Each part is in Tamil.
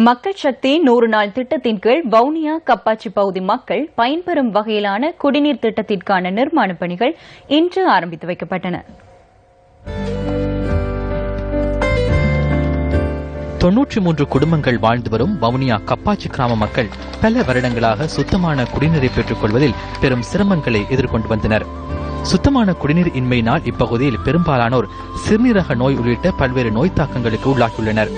மக்கள் சக்தி 100 நாள் திட்டத்தின் கீழ் வவுனியா கப்பாச்சி பகுதி மக்கள் பயன்பெறும் வகையிலான குடிநீர் திட்டத்திற்கான நிர்மாணப் பணிகள் இன்று ஆரம்பித்து வைக்கப்பட்டன. 93 குடும்பங்கள் வாழ்ந்து வரும் வவுனியா கப்பாச்சி கிராம மக்கள் பல வருடங்களாக சுத்தமான குடிநீரை பெற்றுக் கொள்வதில் பெரும் சிரமங்களை எதிர்கொண்டு வந்தனர். சுத்தமான குடிநீர் இன்மையினால் இப்பகுதியில் பெரும்பாலானோர் சிறுநீரக நோய் உள்ளிட்ட பல்வேறு நோய் தாக்கங்களுக்கு உள்ளாகியுள்ளனர்.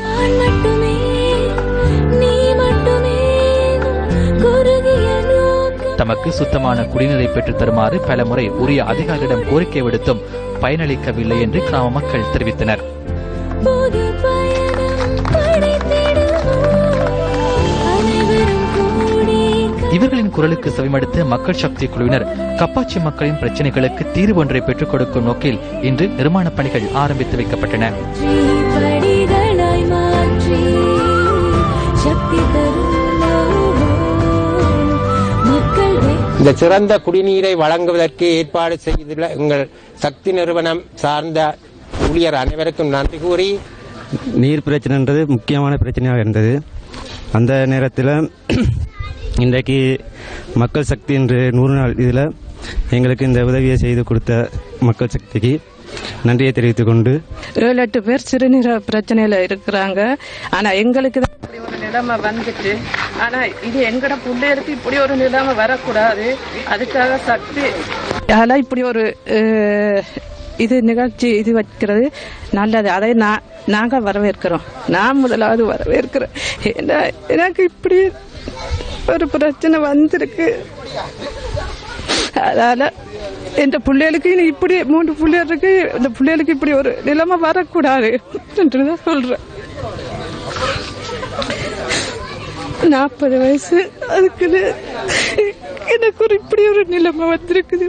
தமக்கு சுத்தமான குடிநீரை பெற்றுத் தருமாறு பல முறை உரிய அதிகாரியிடம் கோரிக்கை விடுத்தும் பயனளிக்கவில்லை என்று கிராம மக்கள் தெரிவித்தனர். இவர்களின் குரலுக்கு செவிமடுத்த மக்கள் சக்தி குழுவினர் கப்பாச்சி மக்களின் பிரச்சினைகளுக்கு தீர்வு ஒன்றை பெற்றுக் கொடுக்கும் நோக்கில் இன்று நிர்மாணப் பணிகள் ஆரம்பித்து வைக்கப்பட்டன. இந்த சிறந்த குடிநீரை வழங்குவதற்கு ஏற்பாடு செய்துள்ள எங்கள் சக்தி நிறுவனம் சார்ந்த ஊழியர் அனைவருக்கும் நன்றி கூறி, நீர் பிரச்சனைன்றது முக்கியமான பிரச்சனையாக இருந்தது. அந்த நேரத்தில் இன்றைக்கு மக்கள் சக்தி என்று 100 நாள் இதில் எங்களுக்கு இந்த உதவியை செய்து கொடுத்த மக்கள் சக்திக்கு நன்றியை தெரிவித்துக் கொண்டு 7-8 பேர் சிறுநீர பிரச்சனையில இருக்கிறாங்க. ஆனா எங்களுக்கு தான் இப்படி ஒரு நிலைமை வந்துட்டு, ஆனா இது எங்கட பிள்ளைகளுக்கு இப்படி ஒரு நிலைமை வரக்கூடாது. அதுக்காக சக்தி இப்படி ஒரு இது நிகழ்ச்சி இது வைக்கிறது நல்லது. அதை நாங்க வரவேற்கிறோம். நான் முதலாவது வரவேற்கிறேன். எனக்கு இப்படி ஒரு பிரச்சனை வந்திருக்கு. அதனால இந்த பிள்ளைகளுக்கு இப்படி 3 பிள்ளைகள் இருக்கு. இந்த பிள்ளைகளுக்கு இப்படி ஒரு நிலைமை வரக்கூடாது என்றுதான் சொல்றேன். 40 வயசு, அதுக்கு எனக்கு இப்படி ஒரு நிலைமை வந்திருக்குது.